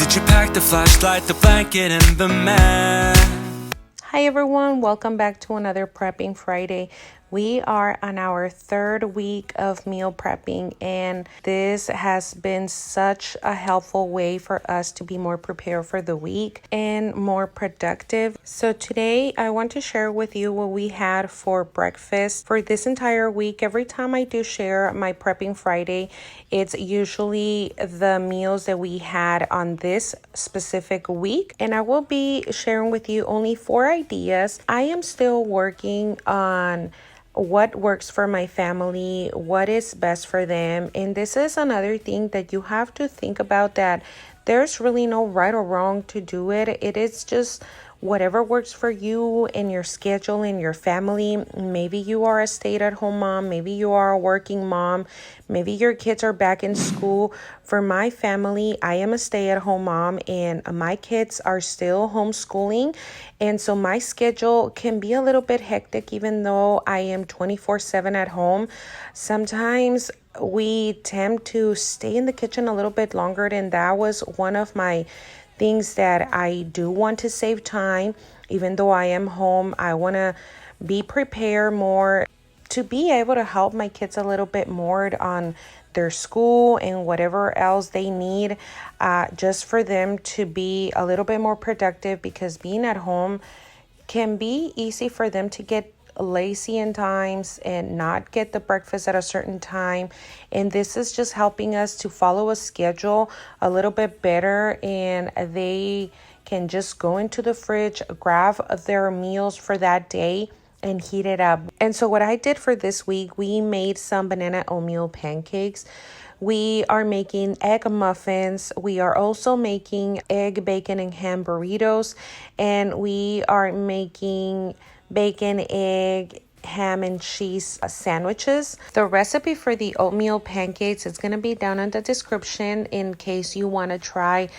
Did you pack the flashlight, the blanket, and the mat? Hi everyone, welcome back to another Prepping Friday. We are on our third week of meal prepping, and this has been such a helpful way for us to be more prepared for the week and more productive. So today I want to share with you what we had for breakfast for this entire week. Every time I do share my Prepping Friday, it's usually the meals that we had on this specific week, and I will be sharing with you only 4 ideas. I am still working on what works for my family, what is best for them. And this is another thing that you have to think about, that there's really no right or wrong to do it. It is just whatever works for you and your schedule and your family. Maybe you are a stay-at-home mom, maybe you are a working mom, maybe your kids are back in school. For my family, I am a stay-at-home mom and my kids are still homeschooling, and so my schedule can be a little bit hectic even though I am 24/7 at home. Sometimes we tend to stay in the kitchen a little bit longer, and that was one of my things that I do want to save time. Even though I am home, I want to be prepared more to be able to help my kids a little bit more on their school and whatever else they need, just for them to be a little bit more productive, because being at home can be easy for them to get lazy in times and not get the breakfast at a certain time. And this is just helping us to follow a schedule a little bit better, and they can just go into the fridge, grab their meals for that day and heat it up. And so what I did for this week, we made some banana oatmeal pancakes. We are making egg muffins. We are also making egg, bacon, and ham burritos. And we are making bacon, egg, ham, and cheese sandwiches. The recipe for the oatmeal pancakes is going to be down in the description in case you want to try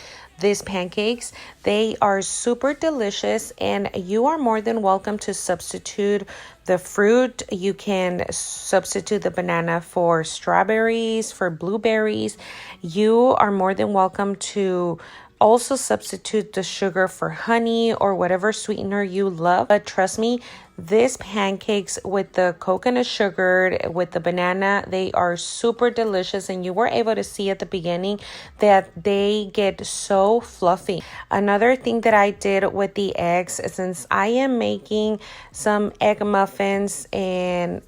these pancakes. They are super delicious, and you are more than welcome to substitute the fruit. You can substitute the banana for strawberries, for blueberries. You are more than welcome to also substitute the sugar for honey or whatever sweetener you love. But trust me, these pancakes with the coconut sugar, with the banana, they are super delicious, and you were able to see at the beginning that they get so fluffy. Another thing that I did with the eggs, since I am making some egg muffins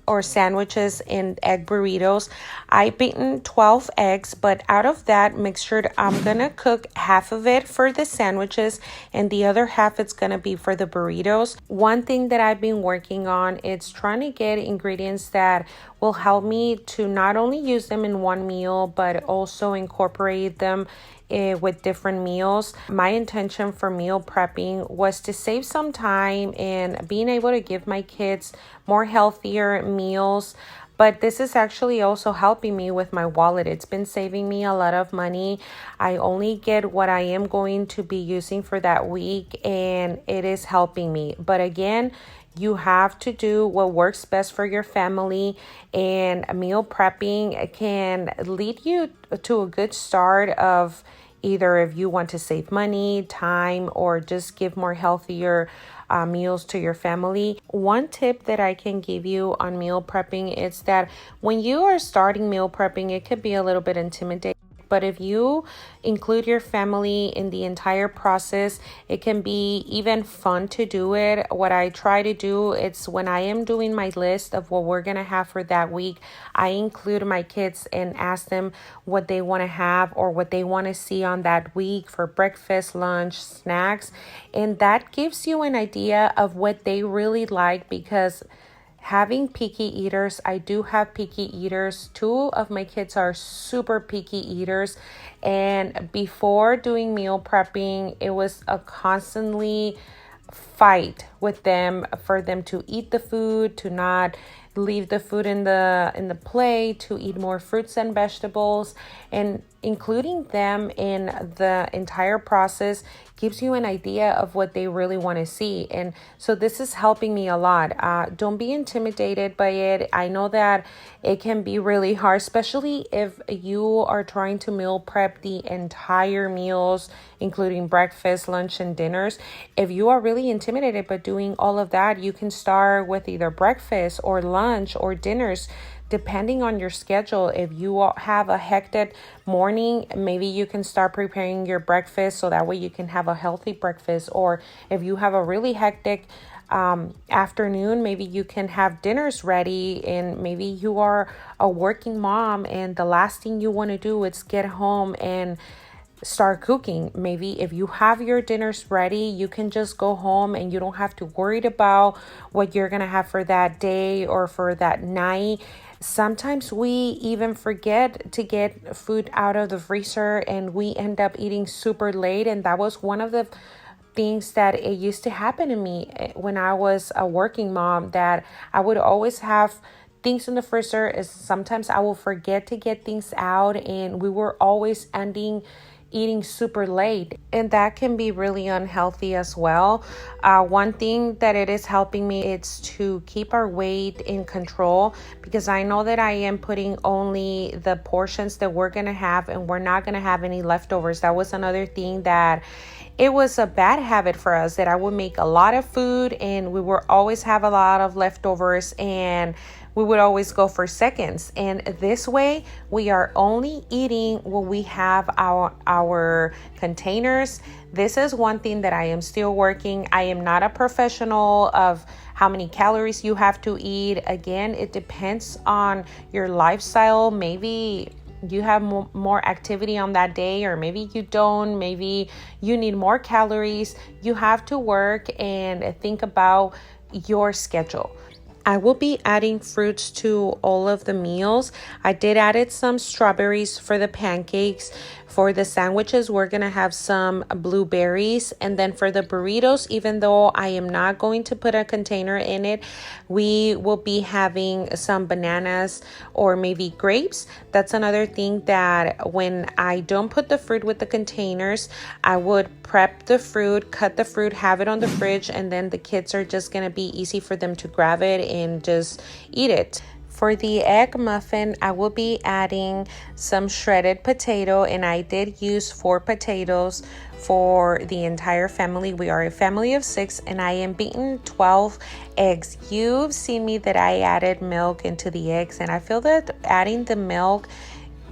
or sandwiches and egg burritos, I beaten 12 eggs, but out of that mixture, I'm gonna cook half of it for the sandwiches and the other half it's gonna be for the burritos. One thing that I've been working on is trying to get ingredients that will help me to not only use them in one meal but also incorporate them with different meals. My intention for meal prepping was to save some time and being able to give my kids more healthier meals. But this is actually also helping me with my wallet. It's been saving me a lot of money. I only get what I am going to be using for that week, and it is helping me. But again, you have to do what works best for your family, and meal prepping can lead you to a good start of either if you want to save money, time, or just give more healthier meals to your family. One tip that I can give you on meal prepping is that when you are starting meal prepping, it could be a little bit intimidating. But if you include your family in the entire process, it can be even fun to do it. What I try to do is when I am doing my list of what we're going to have for that week, I include my kids and ask them what they want to have or what they want to see on that week for breakfast, lunch, snacks. And that gives you an idea of what they really like, because having picky eaters, I do have picky eaters. 2 of my kids are super picky eaters. And before doing meal prepping, it was a constantly fight with them for them to eat the food, to not leave the food in the plate, to eat more fruits and vegetables, and including them in the entire process gives you an idea of what they really want to see. And so this is helping me a lot. Don't be intimidated by it. I know that it can be really hard, especially if you are trying to meal prep the entire meals, including breakfast, lunch, and dinners. If you are really intimidated by doing all of that, you can start with either breakfast or lunch or dinners, depending on your schedule. If you have a hectic morning, maybe you can start preparing your breakfast so that way you can have a healthy breakfast. Or if you have a really hectic afternoon, maybe you can have dinners ready, and maybe you are a working mom and the last thing you want to do is get home and start cooking. Maybe if you have your dinners ready, you can just go home and you don't have to worry about what you're gonna have for that day or for that night. Sometimes we even forget to get food out of the freezer and we end up eating super late. And that was one of the things that it used to happen to me when I was a working mom, that I would always have things in the freezer. Is sometimes I will forget to get things out, and we were always ending eating super late, and that can be really unhealthy as well. One thing that it is helping me is to keep our weight in control, because I know that I am putting only the portions that we're gonna have, and we're not gonna have any leftovers. That was another thing that it was a bad habit for us, that I would make a lot of food and we would always have a lot of leftovers, and we would always go for seconds. And this way we are only eating what we have our containers. This is one thing that I am still working. I am not a professional of how many calories you have to eat. Again, it depends on your lifestyle. Maybe you have more activity on that day, or maybe you don't. Maybe you need more calories. You have to work and think about your schedule. I will be adding fruits to all of the meals. I did added some strawberries for the pancakes. For the sandwiches, we're going to have some blueberries. And then for the burritos, even though I am not going to put a container in it, we will be having some bananas or maybe grapes. That's another thing, that when I don't put the fruit with the containers, I would prep the fruit, cut the fruit, have it on the fridge, and then the kids are just going to be easy for them to grab it and just eat it. For the egg muffin, I will be adding some shredded potato, and I did use 4 potatoes for the entire family. We are a family of 6, and I am beating 12 eggs. You've seen me that I added milk into the eggs, and I feel that adding the milk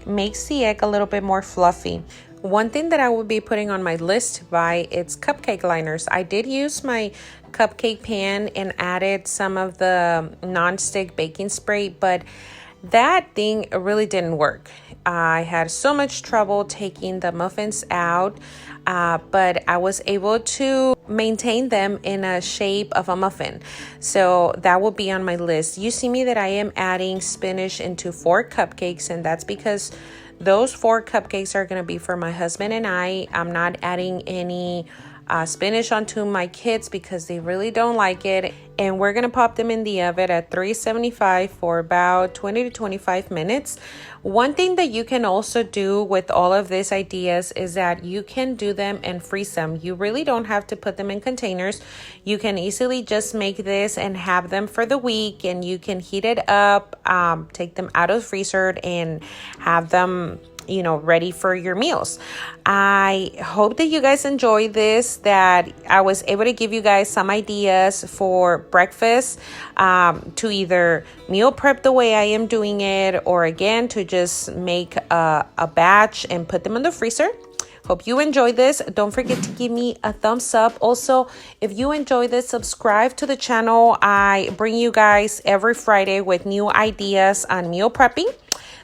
makes the egg a little bit more fluffy. One thing that I will be putting on my list to buy, it's cupcake liners. I did use my cupcake pan and added some of the non-stick baking spray, but that thing really didn't work. I had so much trouble taking the muffins out, but I was able to maintain them in a shape of a muffin. So that will be on my list. You see me that I am adding spinach into 4 cupcakes, and that's because those 4 cupcakes are going to be for my husband and I. I'm not adding any spinach onto my kids because they really don't like it. And we're going to pop them in the oven at 375 for about 20 to 25 minutes. One thing that you can also do with all of these ideas is that you can do them and freeze them. You really don't have to put them in containers. You can easily just make this and have them for the week, and you can heat it up, take them out of the freezer and have them ready for your meals. I hope that you guys enjoy this, that I was able to give you guys some ideas for breakfast, to either meal prep the way I am doing it, or again, to just make a batch and put them in the freezer. Hope you enjoy this. Don't forget to give me a thumbs up. Also, if you enjoy this, subscribe to the channel. I bring you guys every Friday with new ideas on meal prepping.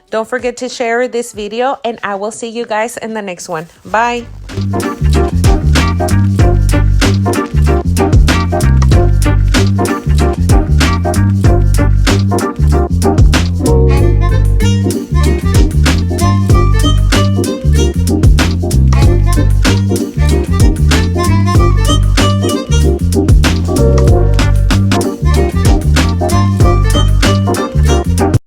Don't forget to share this video, and I will see you guys in the next one. Bye.